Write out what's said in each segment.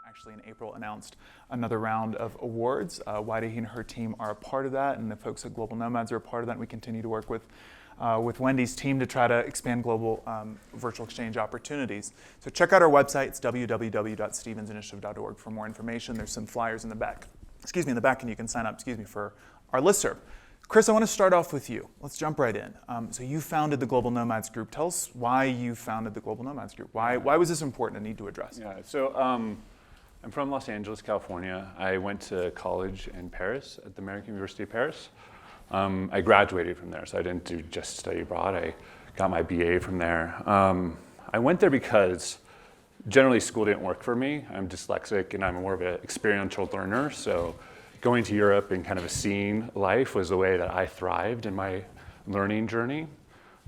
actually in April announced another round of awards. Waidehi and her team are a part of that, and the folks at Global Nomads are a part of that, and we continue to work with Wendy's team to try to expand global virtual exchange opportunities. So check out our website. It's www.stevensinitiative.org for more information. There's some flyers in the back, and you can sign up, for our listserv. Chris, I want to start off with you. Let's jump right in. So you founded the Global Nomads Group. Tell us why you founded the Global Nomads Group. Why was this important and need to address? Yeah, so I'm from Los Angeles, California. I went to college in Paris at the American University of Paris. I graduated from there, so I didn't just study abroad. I got my BA from there. I went there because generally school didn't work for me. I'm dyslexic and I'm more of an experiential learner, so going to Europe and kind of seeing life was the way that I thrived in my learning journey.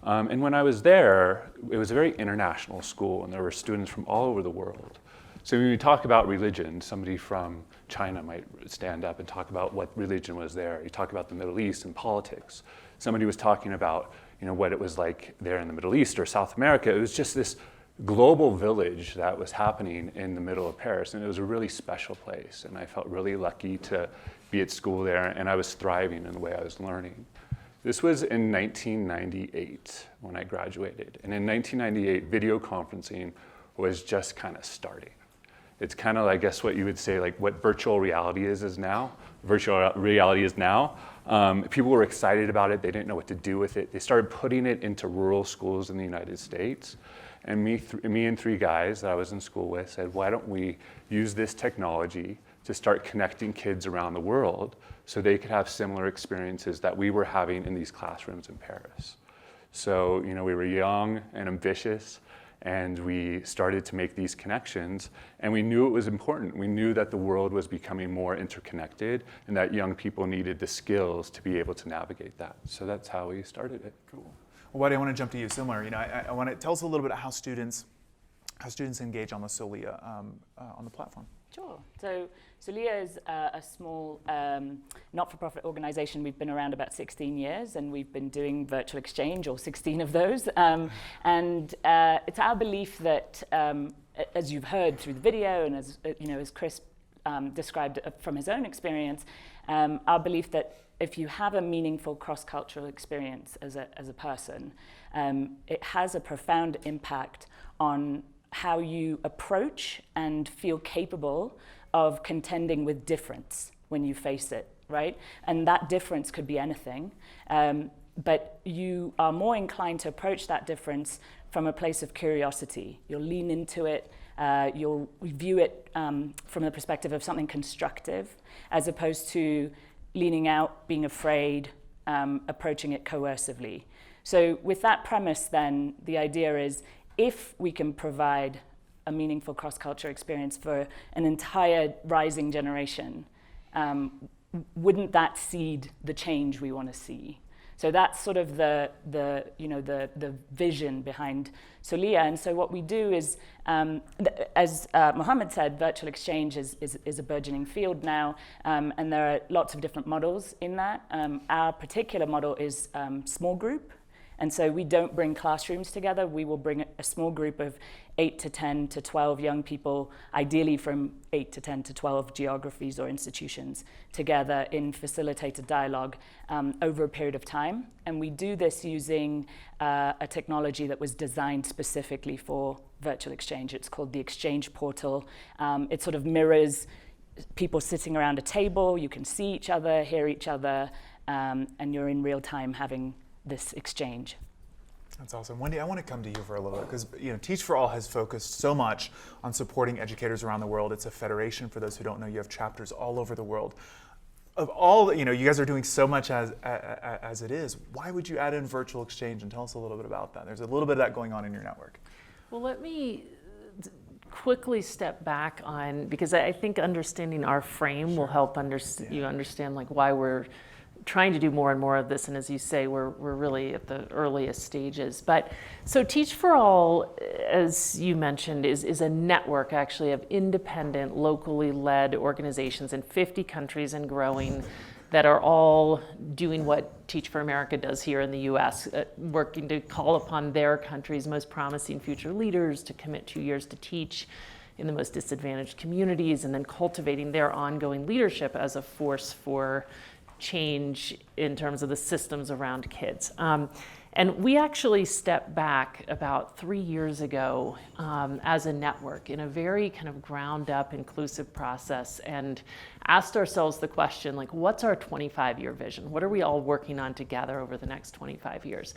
And when I was there, it was a very international school, and there were students from all over the world. So when we talk about religion, somebody from China might stand up and talk about what religion was there. You talk about the Middle East and politics. Somebody was talking about, what it was like there in the Middle East or South America. It was just this global village that was happening in the middle of Paris, and it was a really special place, and I felt really lucky to be at school there, and I was thriving in the way I was learning. This was in 1998 when I graduated, and in 1998, video conferencing was just kind of starting. It's kind of, I guess, what you would say, like what virtual reality is now. Virtual reality is now. People were excited about it. They didn't know what to do with it. They started putting it into rural schools in the United States. And me and three guys that I was in school with said, why don't we use this technology to start connecting kids around the world so they could have similar experiences that we were having in these classrooms in Paris. So, we were young and ambitious, and we started to make these connections, and we knew it was important. We knew that the world was becoming more interconnected and that young people needed the skills to be able to navigate that. So that's how we started it. Cool. Well, Wadi, I want to jump to you. Similar, I want to tell us a little bit about how students engage on the Solia on the platform. Sure. So Solia is a small not-for-profit organization. We've been around about 16 years, and we've been doing virtual exchange, or 16 of those. And it's our belief that, as you've heard through the video, and as Chris described from his own experience, our belief that if you have a meaningful cross-cultural experience as a person, it has a profound impact on how you approach and feel capable of contending with difference when you face it, right? And that difference could be anything, but you are more inclined to approach that difference from a place of curiosity. You'll lean into it, you'll view it from the perspective of something constructive, as opposed to leaning out, being afraid, approaching it coercively. So with that premise, then, the idea is, if we can provide a meaningful cross-culture experience for an entire rising generation, wouldn't that seed the change we want to see? So that's sort of the vision behind Solia. And so what we do is, as Mohammed said, virtual exchange is a burgeoning field now, and there are lots of different models in that. Our particular model is small group. And so we don't bring classrooms together. We will bring a small group of 8 to 10 to 12 young people, ideally from 8 to 10 to 12 geographies or institutions, together in facilitated dialogue over a period of time. And we do this using a technology that was designed specifically for virtual exchange. It's called the Exchange Portal. It sort of mirrors people sitting around a table. You can see each other, hear each other, and you're in real time having this exchange. That's awesome. Wendy, I want to come to you for a little bit, because Teach for All has focused so much on supporting educators around the world. It's a federation. For those who don't know, you have chapters all over the world. Of all, you guys are doing so much as it is. Why would you add in virtual exchange, and tell us a little bit about that? There's a little bit of that going on in your network. Well, let me quickly step back on, because I think understanding our frame will help you understand like why we're trying to do more and more of this, and as you say, we're really at the earliest stages. But so Teach for All, as you mentioned, is a network actually of independent, locally led organizations in 50 countries and growing that are all doing what Teach for America does here in the US, working to call upon their country's most promising future leaders to commit 2 years to teach in the most disadvantaged communities, and then cultivating their ongoing leadership as a force for change in terms of the systems around kids. And we actually stepped back about 3 years ago as a network in a very kind of ground up inclusive process, and asked ourselves the question, like, what's our 25-year vision? What are we all working on together over the next 25 years?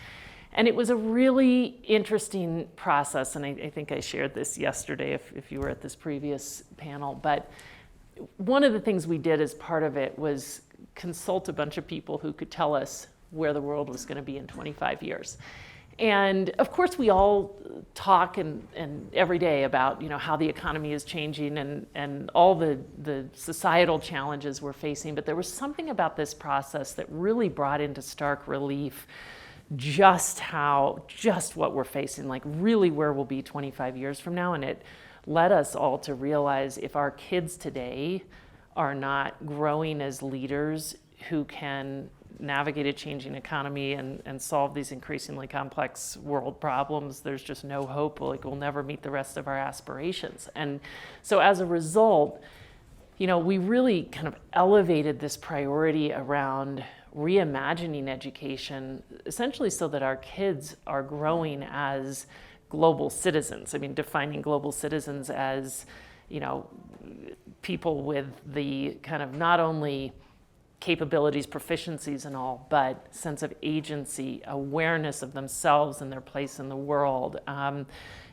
And it was a really interesting process, and I think I shared this yesterday if you were at this previous panel, but one of the things we did as part of it was consult a bunch of people who could tell us where the world was going to be in 25 years. And of course we all talk and every day about, you know, how the economy is changing and all the societal challenges we're facing, but there was something about this process that really brought into stark relief just what we're facing, like really where we'll be 25 years from now. And it led us all to realize if our kids today are not growing as leaders who can navigate a changing economy and solve these increasingly complex world problems, there's just no hope. Like, we'll never meet the rest of our aspirations. And so as a result, you know, we really kind of elevated this priority around reimagining education, essentially so that our kids are growing as global citizens. I mean, defining global citizens as, you know, people with the kind of not only capabilities, proficiencies and all, but sense of agency, awareness of themselves and their place in the world,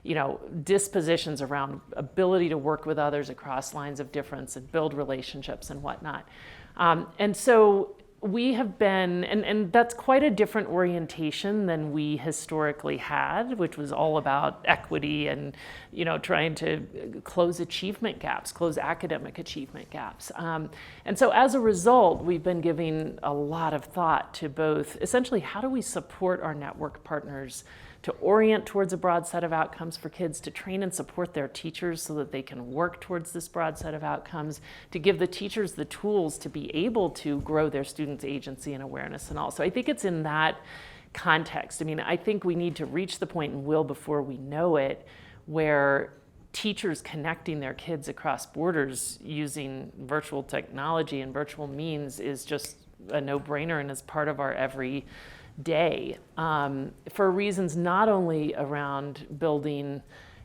you know, dispositions around ability to work with others across lines of difference and build relationships and whatnot. And so we have been, and that's quite a different orientation than we historically had, which was all about equity and, you know, trying to close achievement gaps, close academic achievement gaps. And so as a result, we've been giving a lot of thought to both, essentially, how do we support our network partners to orient towards a broad set of outcomes for kids, to train and support their teachers so that they can work towards this broad set of outcomes, to give the teachers the tools to be able to grow their students' agency and awareness and all. So I think it's in that context. I mean, I think we need to reach the point, and will before we know it, where teachers connecting their kids across borders using virtual technology and virtual means is just a no-brainer and is part of our every day, for reasons not only around building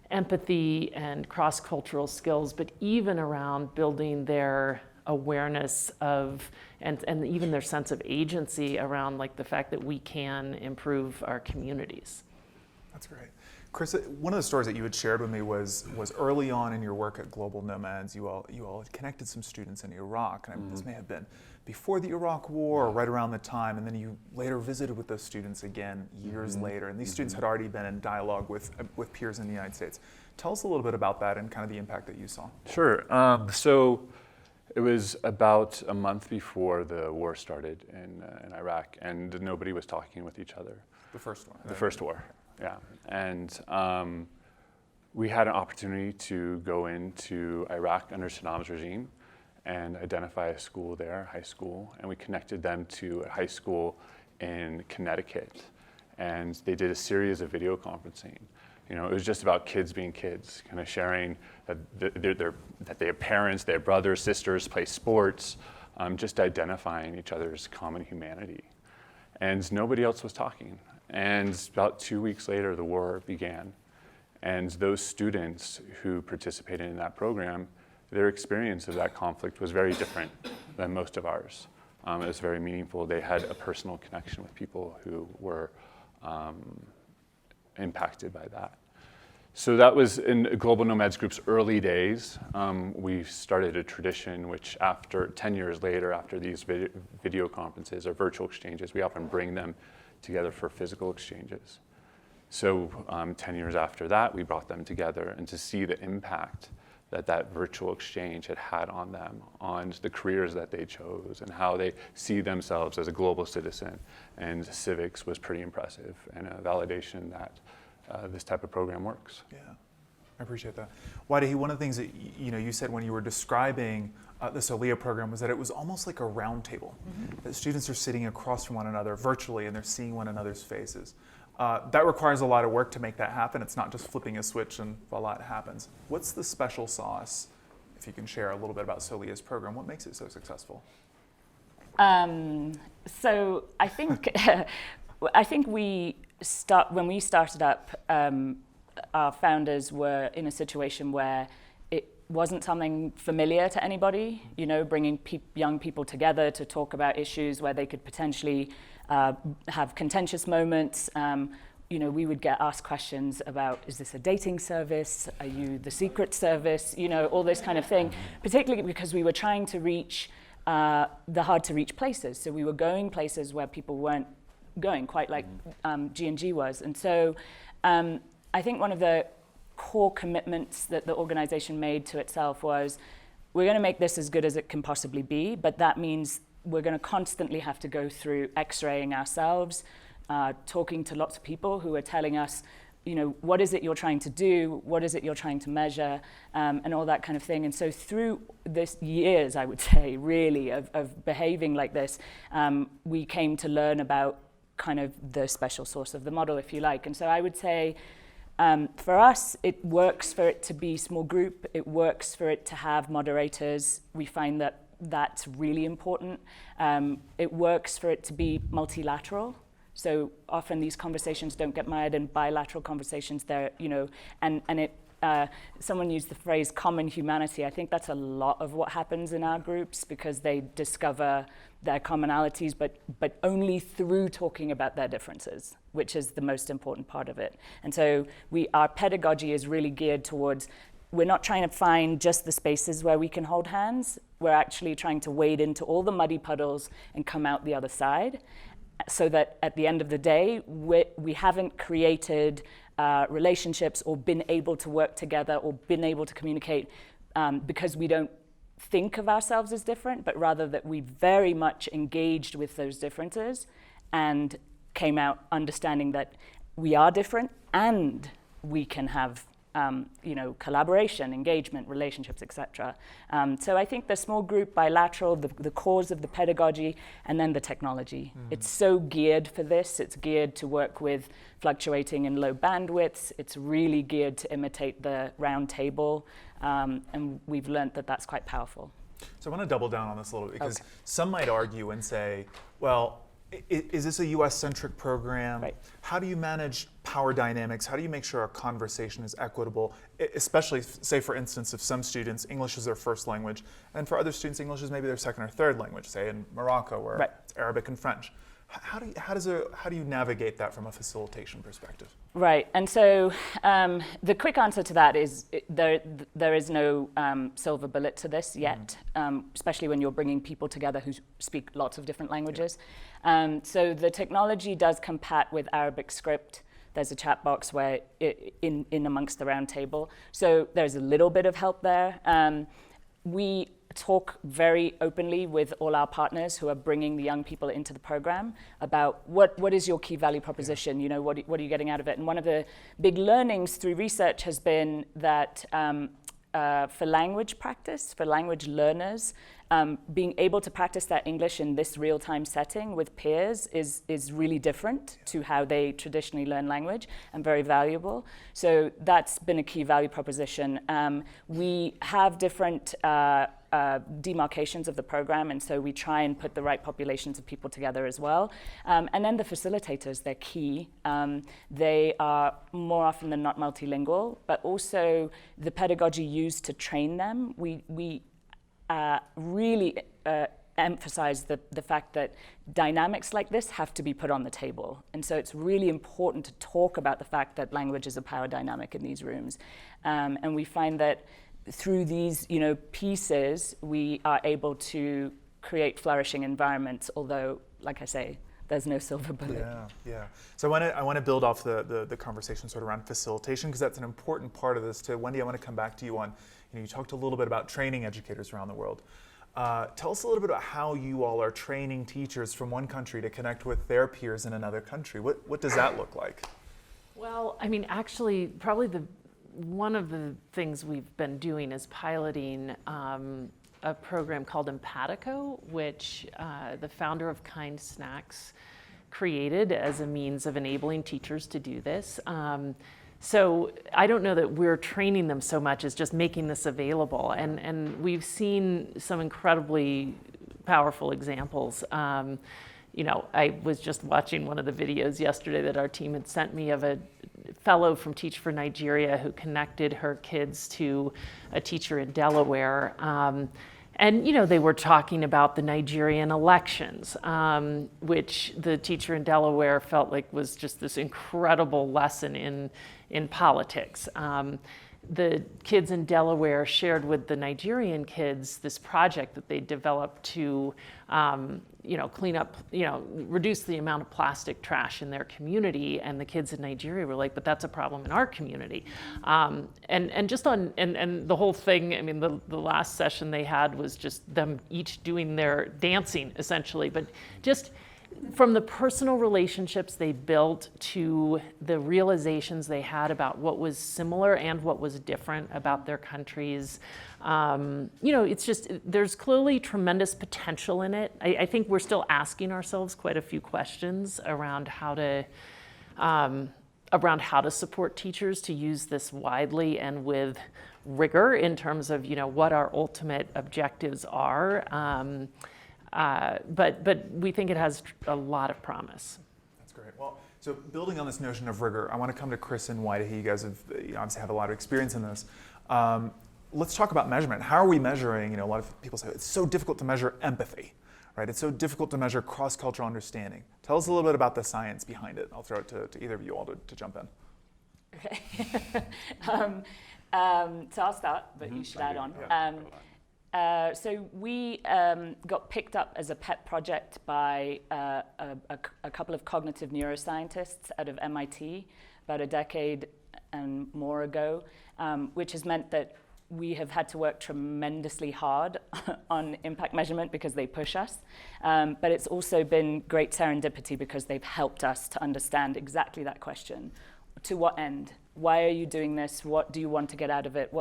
empathy and cross-cultural skills, but even around building their awareness of and even their sense of agency around, like, the fact that we can improve our communities. That's great. Chris, one of the stories that you had shared with me was early on in your work at Global Nomads, you all had connected some students in Iraq, and this may have been before the Iraq War or right around the time, and then you later visited with those students again years later, and these students had already been in dialogue with peers in the United States. Tell us a little bit about that and kind of the impact that you saw. Sure. So it was about a month before the war started in Iraq, and nobody was talking with each other. The first one. The first war, yeah. And we had an opportunity to go into Iraq under Saddam's regime and identify a school there, high school, and we connected them to a high school in Connecticut. And they did a series of video conferencing. You know, it was just about kids being kids, kind of sharing that they have parents, they have brothers, sisters, play sports, just identifying each other's common humanity. And nobody else was talking. And about 2 weeks later, the war began. And those students who participated in that program, their experience of that conflict was very different than most of ours. It was very meaningful. They had a personal connection with people who were impacted by that. So that was in Global Nomads Group's early days. We started a tradition which, after 10 years later, after these video conferences or virtual exchanges, we often bring them together for physical exchanges. So 10 years after that, we brought them together, and to see the impact that virtual exchange had on them, on the careers that they chose, and how they see themselves as a global citizen and civics was pretty impressive, and a validation that this type of program works. Yeah, I appreciate that. Waidehi, one of the things that you said when you were describing this Aliyah program was that it was almost like a round table. That students are sitting across from one another virtually, and they're seeing one another's faces. That requires a lot of work to make that happen. It's not just flipping a switch and voila, it happens. What's the special sauce, if you can share a little bit about Solia's program? What makes it so successful? So I think when we started up, our founders were in a situation where it wasn't something familiar to anybody, bringing young people together to talk about issues where they could potentially have contentious moments. We would get asked questions about, is this a dating service? Are you the secret service? All this kind of thing, particularly because we were trying to reach the hard to reach places. So we were going places where people weren't going, quite like G&G was. And so I think one of the core commitments that the organization made to itself was, we're going to make this as good as it can possibly be, but that means we're going to constantly have to go through x-raying ourselves, talking to lots of people who are telling us, what is it you're trying to do? What is it you're trying to measure? And all that kind of thing. And so through this years, I would say, really, of behaving like this, we came to learn about kind of the special source of the model, if you like. And so I would say, for us, it works for it to be small group. It works for it to have moderators. We find that that's really important. It works for it to be multilateral. So often these conversations don't get mired in bilateral conversations. They're, someone used the phrase common humanity. I think that's a lot of what happens in our groups, because they discover their commonalities, but only through talking about their differences, which is the most important part of it. And so our pedagogy is really geared towards, we're not trying to find just the spaces where we can hold hands. We're actually trying to wade into all the muddy puddles and come out the other side, so that at the end of the day, we haven't created relationships or been able to work together or been able to communicate because we don't think of ourselves as different, but rather that we very much engaged with those differences and came out understanding that we are different and we can have collaboration, engagement, relationships, etc. So I think the small group, bilateral, the cause of the pedagogy, and then the technology. It's so geared for this. It's geared to work with fluctuating and low bandwidths. It's really geared to imitate the round table. And we've learned that that's quite powerful. So I want to double down on this a little bit, because some might argue and say, well, is this a US-centric program? Right. How do you manage power dynamics? How do you make sure our conversation is equitable? Especially, say for instance, if some students, English is their first language, and for other students, English is maybe their second or third language, say in Morocco, where it's Arabic and French. How do you navigate that from a facilitation perspective? Right, and so the quick answer to that is there is no silver bullet to this yet, especially when you're bringing people together who speak lots of different languages. So the technology does compat with Arabic script. There's a chat box where in amongst the round table. So there's a little bit of help there. We talk very openly with all our partners who are bringing the young people into the program about what is your key value proposition, what are you getting out of it? And one of the big learnings through research has been that for language practice, for language learners, being able to practice that English in this real-time setting with peers is really different to how they traditionally learn language, and very valuable. So that's been a key value proposition. We have different demarcations of the program, and so we try and put the right populations of people together as well. And then the facilitators, they're key. They are more often than not multilingual, but also the pedagogy used to train them. We really emphasize the fact that dynamics like this have to be put on the table. And so it's really important to talk about the fact that language is a power dynamic in these rooms. And we find that through these pieces, we are able to create flourishing environments, although, like I say, there's no silver bullet. Yeah. So I want to build off the conversation sort of around facilitation, because that's an important part of this too. Wendy, I want to come back to you on, you talked a little bit about training educators around the world. Tell us a little bit about how you all are training teachers from one country to connect with their peers in another country. What does that look like? Well, I mean, actually, probably one of the things we've been doing is piloting a program called Empathetic, which the founder of Kind Snacks created as a means of enabling teachers to do this. So I don't know that we're training them so much as just making this available. And we've seen some incredibly powerful examples. I was just watching one of the videos yesterday that our team had sent me of a fellow from Teach for Nigeria who connected her kids to a teacher in Delaware. And they were talking about the Nigerian elections, which the teacher in Delaware felt like was just this incredible lesson in politics. The kids in Delaware shared with the Nigerian kids this project that they developed to clean up, reduce the amount of plastic trash in their community. And the kids in Nigeria were like, but that's a problem in our community. And the whole thing, I mean, the last session they had was just them each doing their dancing, essentially. But just from the personal relationships they built to the realizations they had about what was similar and what was different about their countries, it's just, there's clearly tremendous potential in it. I think we're still asking ourselves quite a few questions around how to support teachers to use this widely and with rigor in terms of, what our ultimate objectives are. But we think it has a lot of promise. That's great. Well, so building on this notion of rigor, I want to come to Chris and Whitey. You guys have obviously have a lot of experience in this. Let's talk about measurement. How are we measuring? A lot of people say it's so difficult to measure empathy, right? It's so difficult to measure cross-cultural understanding. Tell us a little bit about the science behind it. I'll throw it to either of you all to jump in. Okay. So I'll start, but you should add on. Yeah. So we got picked up as a pet project by a couple of cognitive neuroscientists out of MIT about a decade and more ago, which has meant that we have had to work tremendously hard on impact measurement because they push us. But it's also been great serendipity because they've helped us to understand exactly that question. To what end? Why are you doing this? What do you want to get out of it?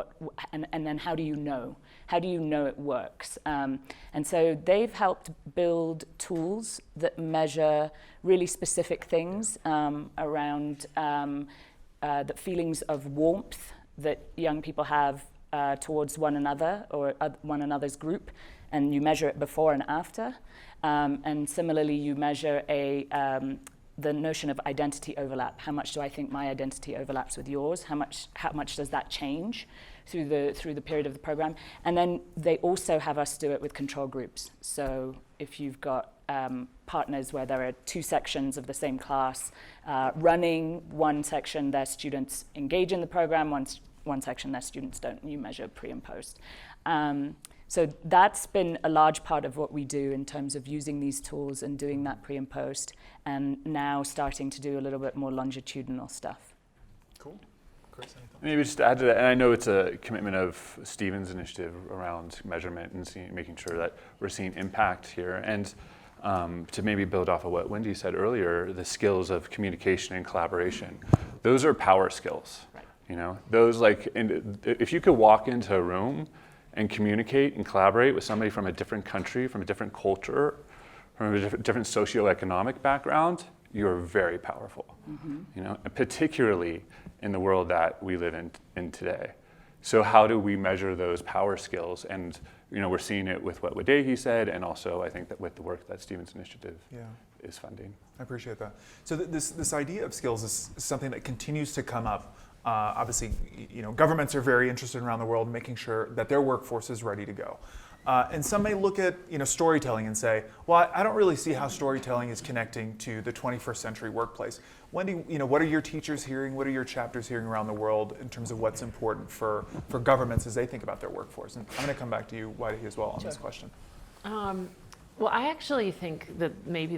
And then how do you know? How do you know it works? And so they've helped build tools that measure really specific things around the feelings of warmth that young people have towards one another or one another's group, and you measure it before and after. And similarly, you measure the notion of identity overlap. How much do I think my identity overlaps with yours? How much does that change through the period of the program? And then they also have us do it with control groups. So if you've got partners where there are two sections of the same class running, one section their students engage in the program, one section their students don't, and you measure pre and post. So that's been a large part of what we do in terms of using these tools and doing that pre and post, and now starting to do a little bit more longitudinal stuff. Cool. Chris, anything? Maybe just to add to that, and I know it's a commitment of Stephen's initiative around measurement and making sure that we're seeing impact here. And to maybe build off of what Wendy said earlier, the skills of communication and collaboration, those are power skills. Right. Those if you could walk into a room and communicate and collaborate with somebody from a different country, from a different culture, from a different socioeconomic background, you're very powerful. Mm-hmm. Particularly in the world that we live in today. So how do we measure those power skills? And we're seeing it with what Wadehi said, and also I think that with the work that Stephen's initiative is funding. I appreciate that. So this idea of skills is something that continues to come up. Obviously, governments are very interested around the world in making sure that their workforce is ready to go. And some may look at storytelling and say, well, I don't really see how storytelling is connecting to the 21st century workplace. Wendy, what are your teachers hearing? What are your chapters hearing around the world in terms of what's important for governments as they think about their workforce? And I'm going to come back to you, Whitey, as well on this question. Well, I actually think that maybe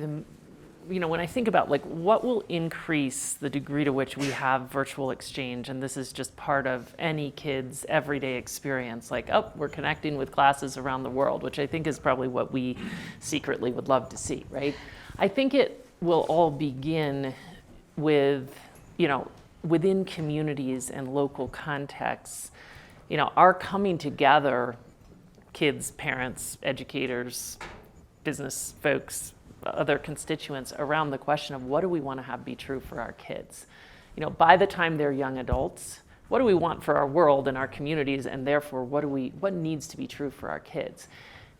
when I think about what will increase the degree to which we have virtual exchange, and this is just part of any kid's everyday experience, we're connecting with classes around the world, which I think is probably what we secretly would love to see, right? I think it will all begin with, within communities and local contexts, our coming together, kids, parents, educators, business folks, other constituents around the question of what do we want to have be true for our kids? You know, by the time they're young adults, what do we want for our world and our communities, and therefore what needs to be true for our kids?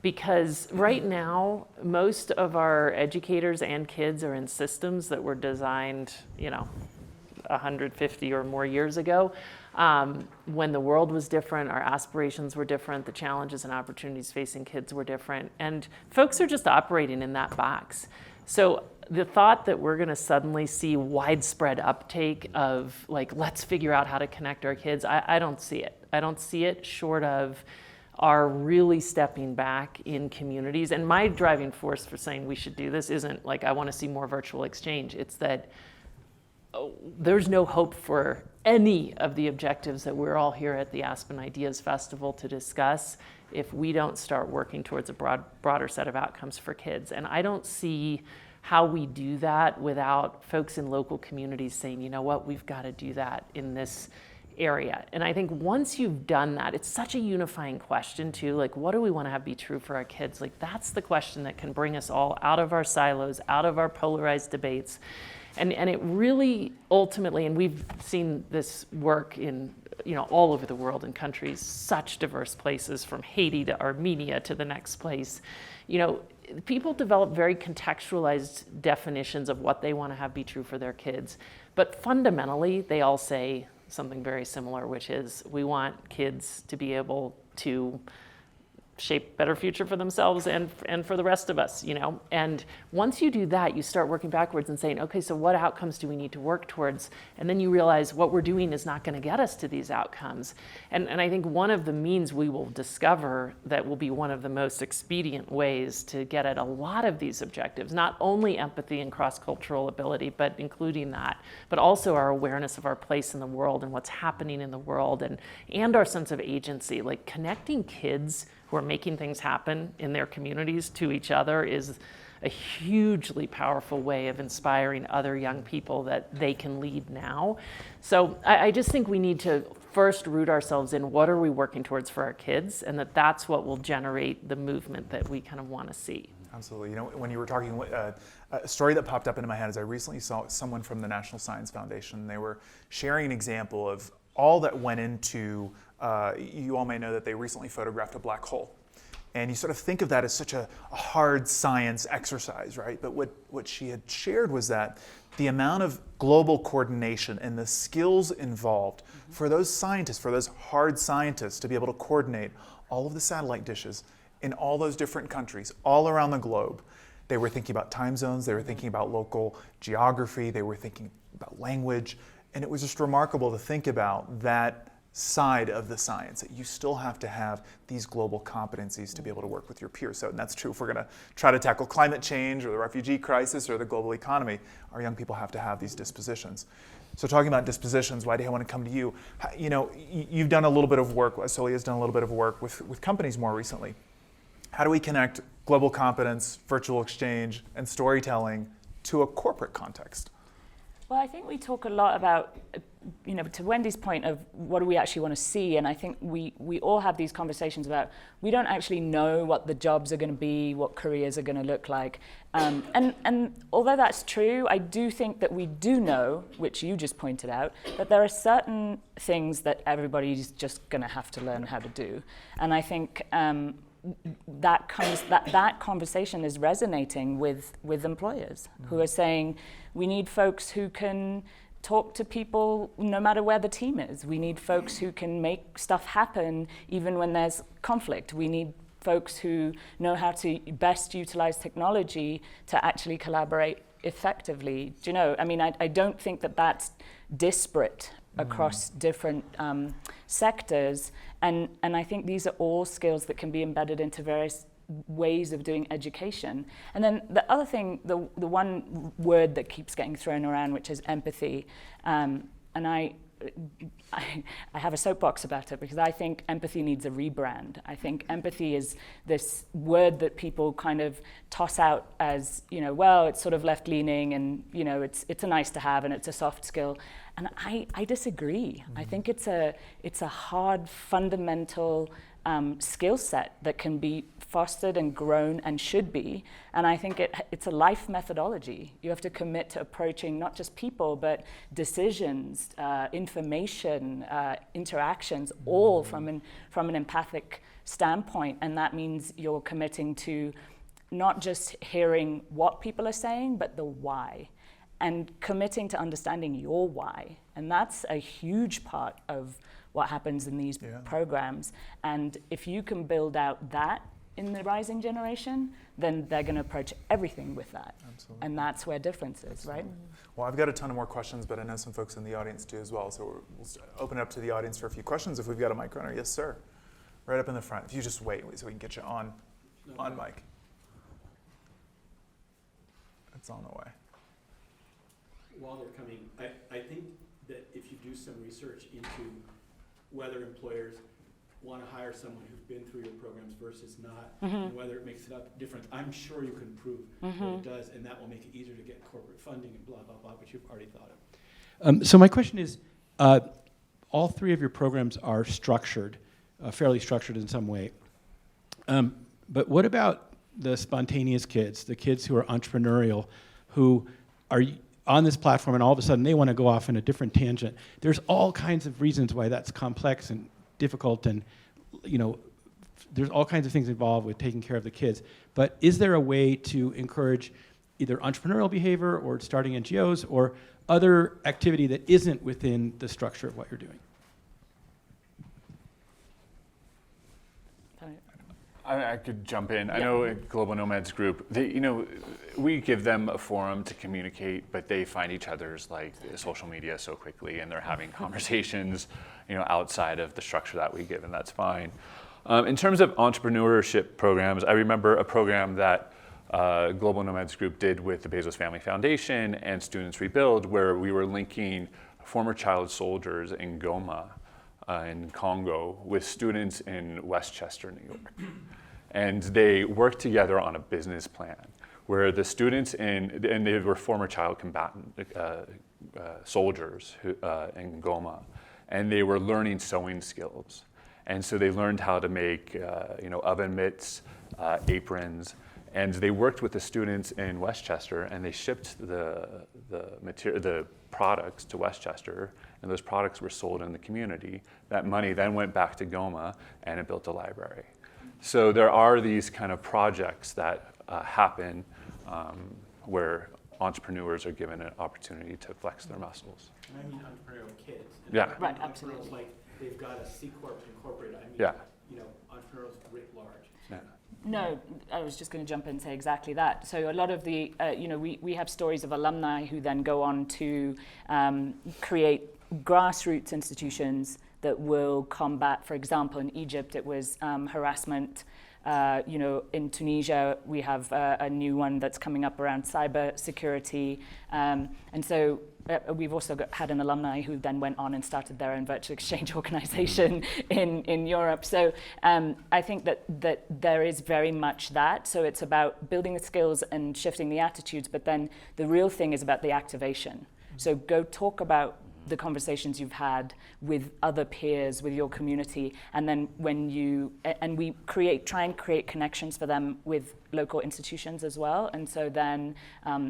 Because right now, most of our educators and kids are in systems that were designed, 150 or more years ago, when the world was different, our aspirations were different, the challenges and opportunities facing kids were different, and folks are just operating in that box. So the thought that we're going to suddenly see widespread uptake of, like, let's figure out how to connect our kids, I don't see it. I don't see it short of our really stepping back in communities. And my driving force for saying we should do this isn't like I want to see more virtual exchange. It's that there's no hope for any of the objectives that we're all here at the Aspen Ideas Festival to discuss if we don't start working towards a broader set of outcomes for kids. And I don't see how we do that without folks in local communities saying, you know what, we've got to do that in this area. And I think once you've done that, it's such a unifying question too, like what do we want to have be true for our kids? Like that's the question that can bring us all out of our silos, out of our polarized debates. And it really ultimately, and we've seen this work in all over the world in countries, such diverse places, from Haiti to Armenia to the next place. People develop very contextualized definitions of what they want to have be true for their kids. But fundamentally, they all say something very similar, which is we want kids to be able to shape a better future for themselves and for the rest of us, And once you do that, you start working backwards and saying, okay, so what outcomes do we need to work towards? And then you realize what we're doing is not going to get us to these outcomes. And I think one of the means we will discover that will be one of the most expedient ways to get at a lot of these objectives, not only empathy and cross-cultural ability, but including that, but also our awareness of our place in the world and what's happening in the world and our sense of agency, like connecting kids who are making things happen in their communities to each other is a hugely powerful way of inspiring other young people that they can lead now. So I just think we need to first root ourselves in what are we working towards for our kids, and that's what will generate the movement that we kind of want to see. Absolutely. When you were talking, a story that popped up into my head is I recently saw someone from the National Science Foundation. They were sharing an example of all that went into, you all may know that they recently photographed a black hole. And you sort of think of that as such a hard science exercise, right? But what she had shared was that the amount of global coordination and the skills involved for those scientists, for those hard scientists to be able to coordinate all of the satellite dishes in all those different countries, all around the globe. They were thinking about time zones, they were thinking about local geography, they were thinking about language, and it was just remarkable to think about that side of the science, that you still have to have these global competencies to be able to work with your peers. So, and that's true if we're going to try to tackle climate change or the refugee crisis or the global economy, our young people have to have these dispositions. So talking about dispositions, Whitey, I want to come to you. You've done a little bit of work, Solia's done a little bit of work with companies more recently. How do we connect global competence, virtual exchange, and storytelling to a corporate context? Well, I think we talk a lot about, to Wendy's point of what do we actually want to see, and I think we all have these conversations about we don't actually know what the jobs are going to be, what careers are going to look like. And although that's true, I do think that we do know, which you just pointed out, that there are certain things that everybody's just going to have to learn how to do. And I think that conversation is resonating with employers who are saying we need folks who can talk to people no matter where the team is. We need folks who can make stuff happen even when there's conflict. We need folks who know how to best utilize technology to actually collaborate effectively. Do you know, I don't think that that's disparate across different sectors, and I think these are all skills that can be embedded into various ways of doing education. And then the other thing, the one word that keeps getting thrown around, which is empathy, and I have a soapbox about it because I think empathy needs a rebrand. I think empathy is this word that people kind of toss out as, well, it's sort of left-leaning and, it's a nice to have and it's a soft skill. And I disagree. I think it's a hard, fundamental skill set that can be fostered and grown and should be. And I think it's a life methodology. You have to commit to approaching not just people, but decisions, information, interactions, all from an empathic standpoint. And that means you're committing to not just hearing what people are saying, but the why. And committing to understanding your why. And that's a huge part of what happens in these programs. And if you can build out that in the rising generation, then they're going to approach everything with that. Absolutely. And that's where difference is, right? Well, I've got a ton of more questions, but I know some folks in the audience do as well. So we'll open it up to the audience for a few questions if we've got a mic runner. Yes, sir. Right up in the front. If you just wait so we can get you on mic. It's on the way. While they're coming, I think that if you do some research into whether employers want to hire someone who's been through your programs versus not, and whether it makes it up difference, I'm sure you can prove that it does, and that will make it easier to get corporate funding and blah, blah, blah, which you've already thought of. So my question is, all three of your programs are structured, fairly structured in some way. But what about the spontaneous kids, the kids who are entrepreneurial, who are on this platform and all of a sudden they want to go off in a different tangent? There's all kinds of reasons why that's complex and difficult, and there's all kinds of things involved with taking care of the kids. But is there a way to encourage either entrepreneurial behavior or starting NGOs or other activity that isn't within the structure of what you're doing? I could jump in. I know at Global Nomads Group, we give them a forum to communicate, but they find each other's social media so quickly, and they're having conversations, outside of the structure that we give, and that's fine. In terms of entrepreneurship programs, I remember a program that Global Nomads Group did with the Bezos Family Foundation and Students Rebuild, where we were linking former child soldiers in Goma, in Congo, with students in Westchester, New York. And they worked together on a business plan where the students and they were former child combatant soldiers in Goma, and they were learning sewing skills. And so they learned how to make oven mitts, aprons, and they worked with the students in Westchester, and they shipped the products to Westchester, and those products were sold in the community. That money then went back to Goma, and it built a library. So there are these kind of projects that happen where entrepreneurs are given an opportunity to flex their muscles. And I mean entrepreneurial kids. And Yeah. Right, absolutely. Like they've got a C Corp incorporated. I mean, Yeah. entrepreneurs writ large. Yeah. No, I was just going to jump in and say exactly that. So a lot of the, we have stories of alumni who then go on to create grassroots institutions that will combat, for example, in Egypt, it was harassment. In Tunisia, we have a new one that's coming up around cyber security. And so we've also had an alumni who then went on and started their own virtual exchange organization in Europe. So I think that there is very much that. So it's about building the skills and shifting the attitudes, but then the real thing is about the activation. So go talk about the conversations you've had with other peers, with your community, and then we try and create connections for them with local institutions as well, and so then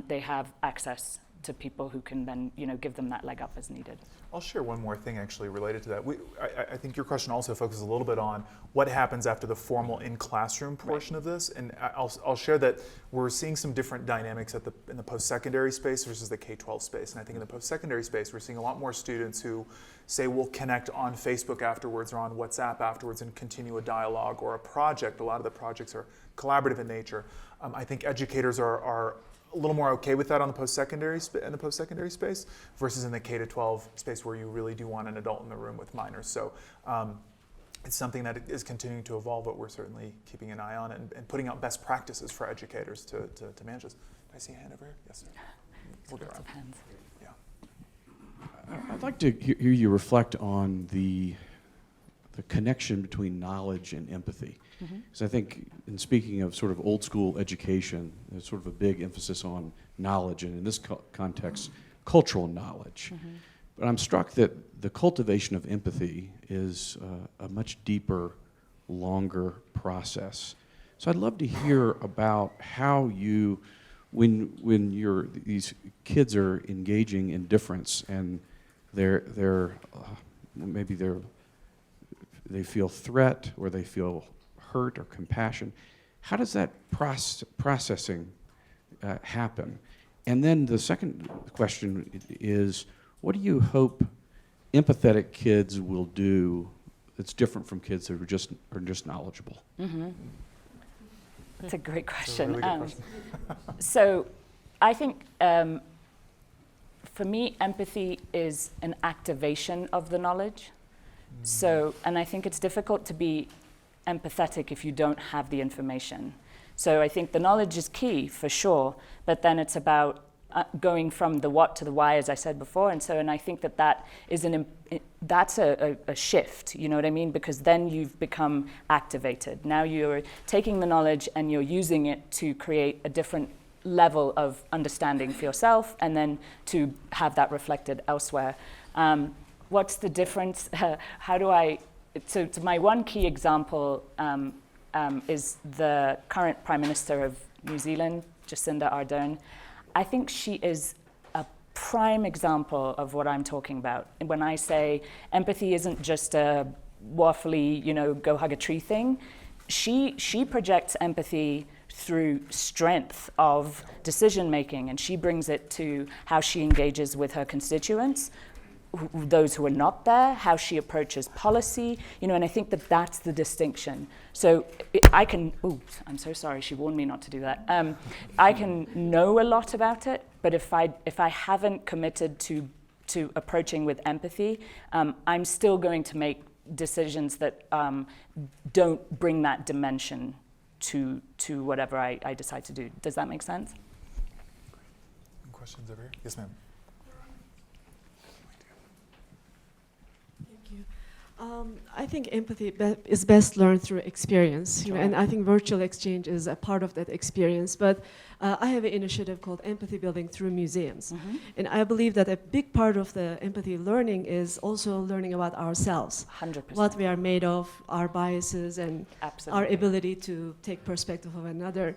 they have access to people who can then give them that leg up as needed. I'll share one more thing actually related to that. I think your question also focuses a little bit on what happens after the formal in-classroom portion of this, and I'll share that we're seeing some different dynamics in the post-secondary space versus the K-12 space. And I think in the post-secondary space, we're seeing a lot more students who say we'll connect on Facebook afterwards or on WhatsApp afterwards and continue a dialogue or a project. A lot of the projects are collaborative in nature. I think educators are a little more okay with that on the post-secondary space versus in the K-12 space where you really do want an adult in the room with minors. So it's something that is continuing to evolve, but we're certainly keeping an eye on it and putting out best practices for educators to manage this. Did I see a hand over here? Yes, sir. We'll get around. Yeah. I'd like to hear you reflect on the connection between knowledge and empathy. Because I think in speaking of sort of old school education, there's sort of a big emphasis on knowledge, and in this context, cultural knowledge. But I'm struck that the cultivation of empathy is a much deeper, longer process. So I'd love to hear about how you, when these kids are engaging in difference and they feel threat or they feel hurt or compassion, how does that processing happen? And then the second question is, what do you hope empathetic kids will do that's different from kids that are just knowledgeable? Mm-hmm. That's a great question. Really good question. So I think for me, empathy is an activation of the knowledge. So, and I think it's difficult to be empathetic if you don't have the information. So I think the knowledge is key for sure, but then it's about going from the what to the why, as I said before. And I think that is that's a shift, you know what I mean? Because then you've become activated. Now you're taking the knowledge and you're using it to create a different level of understanding for yourself and then to have that reflected elsewhere. What's the difference? So my one key example is the current Prime Minister of New Zealand, Jacinda Ardern. I think she is a prime example of what I'm talking about. And when I say empathy isn't just a waffly, go hug a tree thing, she projects empathy through strength of decision making, and she brings it to how she engages with her constituents, those who are not there, how she approaches policy, and I think that's the distinction. So I'm so sorry, she warned me not to do that. I can know a lot about it, but if I haven't committed to approaching with empathy, I'm still going to make decisions that don't bring that dimension to whatever I decide to do. Does that make sense? Questions over here? Yes, ma'am. I think empathy is best learned through experience, Sure. And I think virtual exchange is a part of that experience. But I have an initiative called Empathy Building through Museums. Mm-hmm. And I believe that a big part of the empathy learning is also learning about ourselves, 100%. what we are made of, our biases, and Absolutely. our ability to take perspective of another.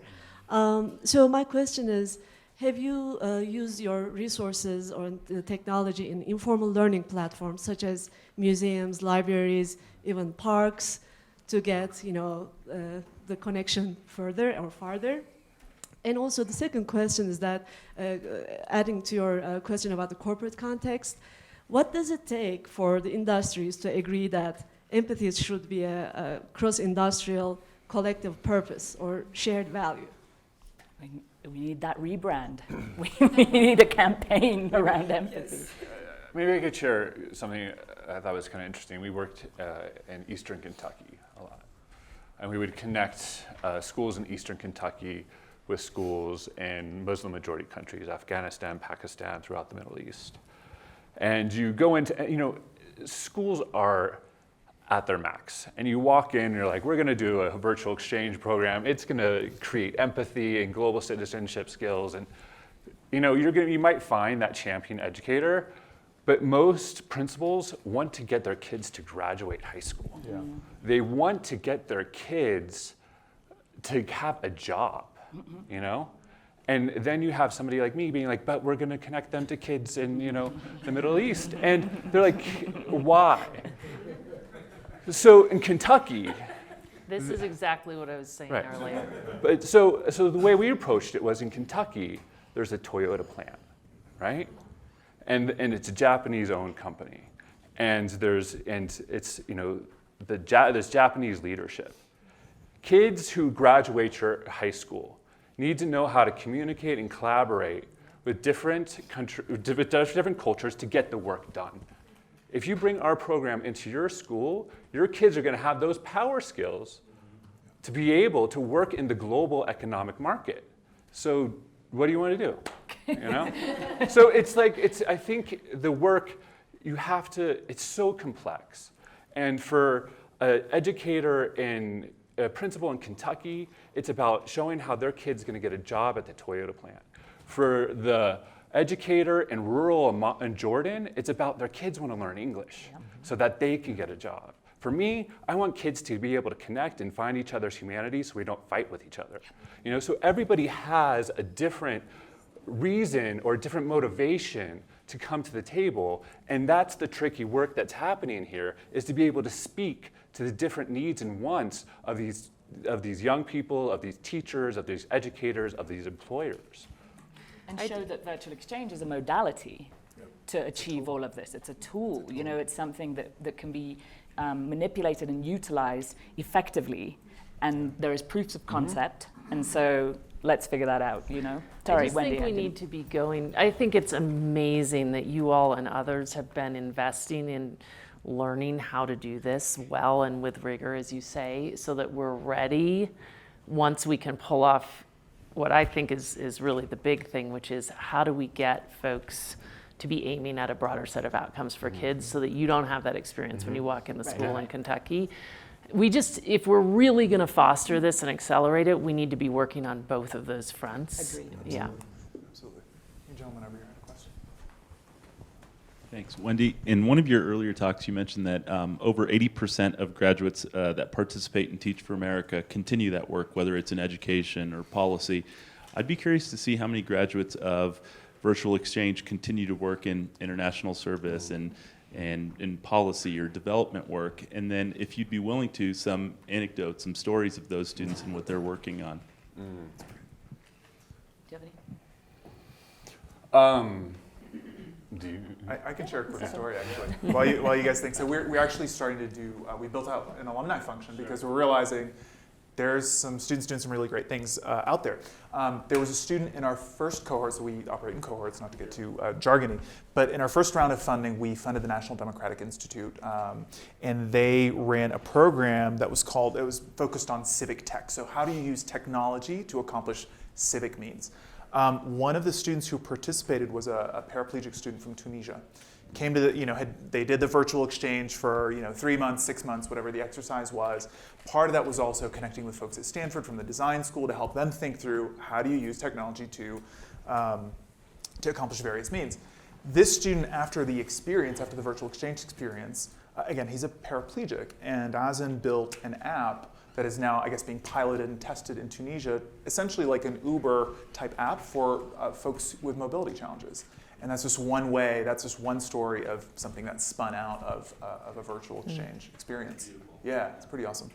So my question is, have you used your resources or the technology in informal learning platforms such as museums, libraries, even parks, to get the connection further or farther? And also the second question is that, adding to your question about the corporate context, what does it take for the industries to agree that empathy should be a cross-industrial collective purpose or shared value? We need that rebrand. We need a campaign around empathy. Maybe I could share something I thought was kind of interesting. We worked in eastern Kentucky a lot. And we would connect schools in eastern Kentucky with schools in Muslim majority countries, Afghanistan, Pakistan, throughout the Middle East. And you go into, schools are at their max. And you walk in and you're like, we're gonna do a virtual exchange program. It's gonna create empathy and global citizenship skills. And you might find that champion educator, but most principals want to get their kids to graduate high school. Yeah. They want to get their kids to have a job, And then you have somebody like me being like, but we're gonna connect them to kids in, the Middle East. And they're like, why? So in Kentucky, This is exactly what I was saying Right. earlier. but so the way we approached it was in Kentucky, there's a Toyota plant, right? And it's a Japanese-owned company, and there's Japanese leadership. Kids who graduate your high school need to know how to communicate and collaborate with different cultures to get the work done. If you bring our program into your school, your kids are going to have those power skills to be able to work in the global economic market. So what do you want to do? So I think the work, it's so complex. And for an educator and a principal in Kentucky, it's about showing how their kid's going to get a job at the Toyota plant. For the educator in rural in Jordan, it's about their kids want to learn English so that they can get a job. For me, I want kids to be able to connect and find each other's humanity so we don't fight with each other. You know, so everybody has a different reason or different motivation to come to the table, and that's the tricky work that's happening here, is to be able to speak to the different needs and wants of these young people, of these teachers, of these educators, of these employers. And show that virtual exchange is a modality to achieve all of this. It's a tool, you know, it's something that can be manipulated and utilized effectively, and there is proofs of concept, and so let's figure that out, you know. Sorry, I just Wendy. think we need to be going, I think it's amazing that you all and others have been investing in learning how to do this well and with rigor, as you say, so that we're ready once we can pull off what I think is really the big thing, which is how do we get folks to be aiming at a broader set of outcomes for kids so that you don't have that experience when you walk in the school in Kentucky. We just, if we're really going to foster this and accelerate it, we need to be working on both of those fronts. Agreed. Yeah. Absolutely. Hey, gentleman over here had a question. Thanks. Wendy, in one of your earlier talks, you mentioned that over 80% of graduates that participate in Teach for America continue that work, whether it's in education or policy. I'd be curious to see how many graduates of virtual exchange continue to work in international service and in policy or development work, and then if you'd be willing to, some anecdotes, some stories of those students and what they're working on. Do you have any? I can share a quick story, actually, while you guys think. So we're actually starting to do, we built out an alumni function because we're realizing there's some students doing some really great things out there. There was a student in our first cohort, so we operate in cohorts, not to get too jargony, but in our first round of funding, we funded the National Democratic Institute, and they ran a program that was it was focused on civic tech. So how do you use technology to accomplish civic means? One of the students who participated was a paraplegic student from Tunisia. Came to they did the virtual exchange for 3 months, 6 months, whatever the exercise was. Part of that was also connecting with folks at Stanford from the design school to help them think through how do you use technology to accomplish various means. This student, after the virtual exchange experience, again, he's a paraplegic, and Aspen built an app that is now, I guess, being piloted and tested in Tunisia, essentially like an Uber type app for folks with mobility challenges. And that's just one way, that's just one story of something that spun out of a virtual exchange experience. Yeah, it's pretty awesome.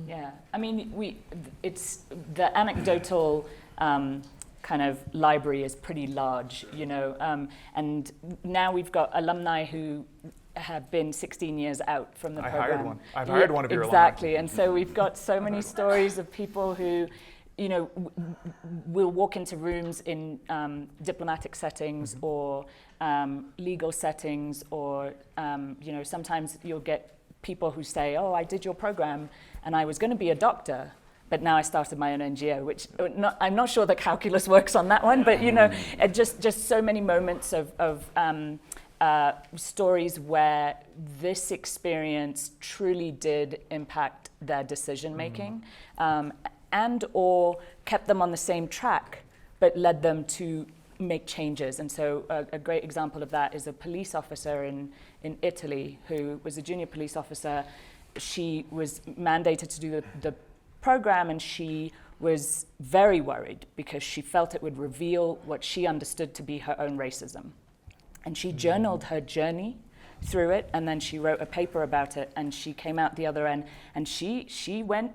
Yeah, I mean, it's the anecdotal kind of library is pretty large, and now we've got alumni who have been 16 years out from the program. I hired one. I've hired one of your exactly, and so we've got so many stories of people who, we'll walk into rooms in diplomatic settings or legal settings, or sometimes you'll get people who say, "Oh, I did your program, and I was going to be a doctor, but now I started my own NGO," which I'm not sure the calculus works on that one, but just so many moments of stories where this experience truly did impact their decision making. And or kept them on the same track, but led them to make changes. And so a great example of that is a police officer in Italy who was a junior police officer. She was mandated to do the program, and she was very worried because she felt it would reveal what she understood to be her own racism. And she journaled her journey through it, and then she wrote a paper about it, and she came out the other end, and she went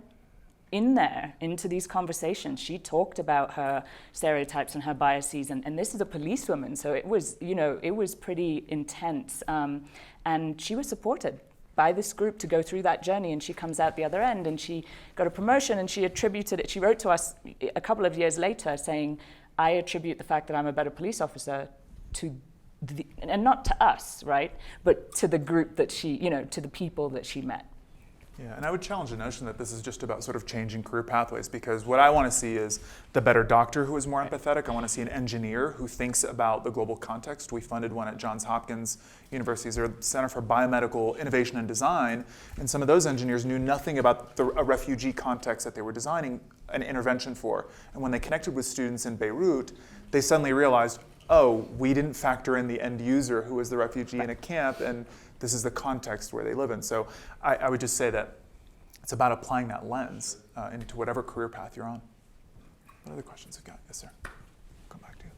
into these conversations. She talked about her stereotypes and her biases, and this is a policewoman, so it was pretty intense. And she was supported by this group to go through that journey, and she comes out the other end, and she got a promotion, and she attributed it. She wrote to us a couple of years later saying, "I attribute the fact that I'm a better police officer to and not to us, right, but to the group that she, to the people that she met." Yeah, and I would challenge the notion that this is just about sort of changing career pathways, because what I want to see is the better doctor who is more empathetic. I want to see an engineer who thinks about the global context. We funded one at Johns Hopkins University, their Center for Biomedical Innovation and Design, and some of those engineers knew nothing about a refugee context that they were designing an intervention for. And when they connected with students in Beirut, they suddenly realized, oh, we didn't factor in the end user who was the refugee in a camp, and this is the context where they live in. So I would just say that it's about applying that lens into whatever career path you're on. What other questions have got? Yes, sir. Come back to you.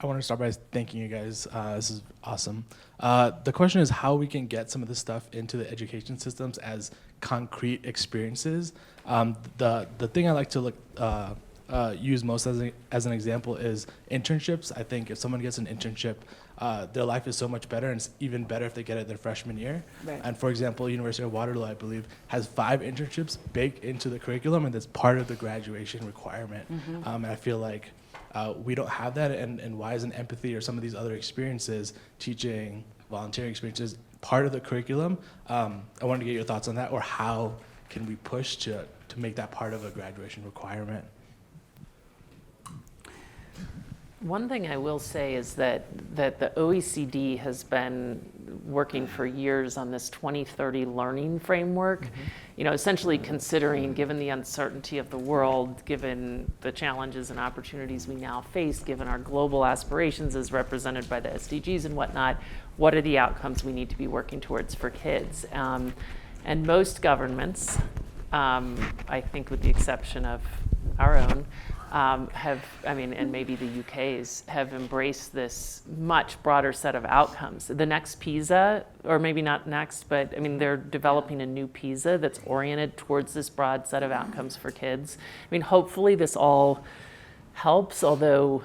I want to start by thanking you guys. This is awesome. The question is how we can get some of this stuff into the education systems as concrete experiences. The thing I like to use most as an example is internships. I think if someone gets an internship, their life is so much better, and it's even better if they get it their freshman year. Right. And for example, University of Waterloo, I believe, has 5 internships baked into the curriculum, and that's part of the graduation requirement. And I feel like we don't have that, and why isn't empathy or some of these other experiences, teaching, volunteering experiences, part of the curriculum? I wanted to get your thoughts on that, or how can we push to make that part of a graduation requirement? One thing I will say is that the OECD has been working for years on this 2030 learning framework, you know, essentially considering, given the uncertainty of the world, given the challenges and opportunities we now face, given our global aspirations as represented by the SDGs and whatnot, what are the outcomes we need to be working towards for kids? And most governments, I think with the exception of our own, and maybe the UK's, have embraced this much broader set of outcomes. The next PISA, or maybe not next, but I mean, they're developing a new PISA that's oriented towards this broad set of outcomes for kids. I mean, hopefully this all helps, although,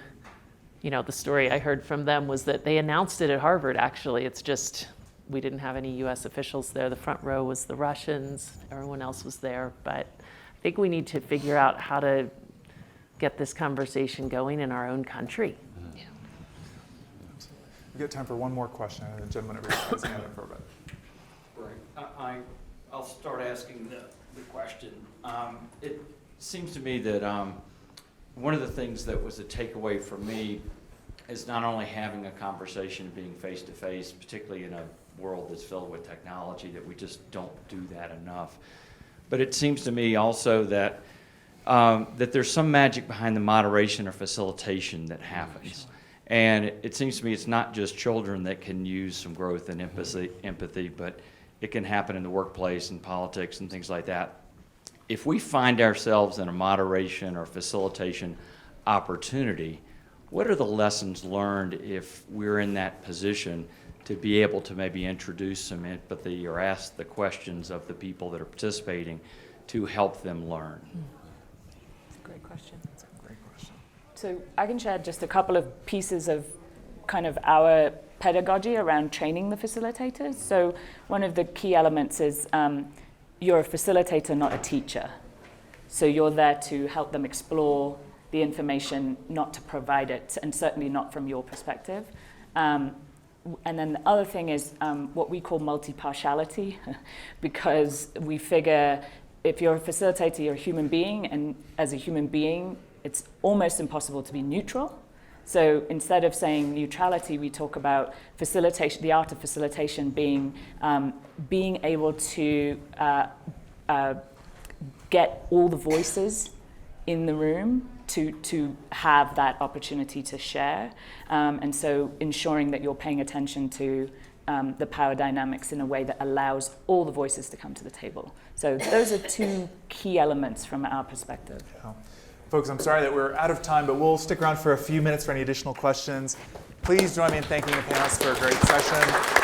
you know, the story I heard from them was that they announced it at Harvard, actually. It's just, we didn't have any US officials there. The front row was the Russians, everyone else was there. But I think we need to figure out how to get this conversation going in our own country. Yeah. We've got time for one more question, and the gentleman over here has his hand up for a bit. Right. I'll start asking the question. It seems to me that one of the things that was a takeaway for me is not only having a conversation, being face-to-face, particularly in a world that's filled with technology, that we just don't do that enough. But it seems to me also that that there's some magic behind the moderation or facilitation that happens. And it seems to me it's not just children that can use some growth and empathy, but it can happen in the workplace and politics and things like that. If we find ourselves in a moderation or facilitation opportunity, what are the lessons learned if we're in that position to be able to maybe introduce some empathy or ask the questions of the people that are participating to help them learn? Great question. That's a great question. So I can share just a couple of pieces of kind of our pedagogy around training the facilitators. So one of the key elements is you're a facilitator, not a teacher. So you're there to help them explore the information, not to provide it, and certainly not from your perspective. And then the other thing is what we call multi-partiality, because we figure if you're a facilitator, you're a human being, and as a human being, it's almost impossible to be neutral. So instead of saying neutrality, we talk about facilitation, the art of facilitation being being able to get all the voices in the room to have that opportunity to share. And so ensuring that you're paying attention to the power dynamics in a way that allows all the voices to come to the table. So those are two key elements from our perspective. Yeah. Folks, I'm sorry that we're out of time, but we'll stick around for a few minutes for any additional questions. Please join me in thanking the panelists for a great session.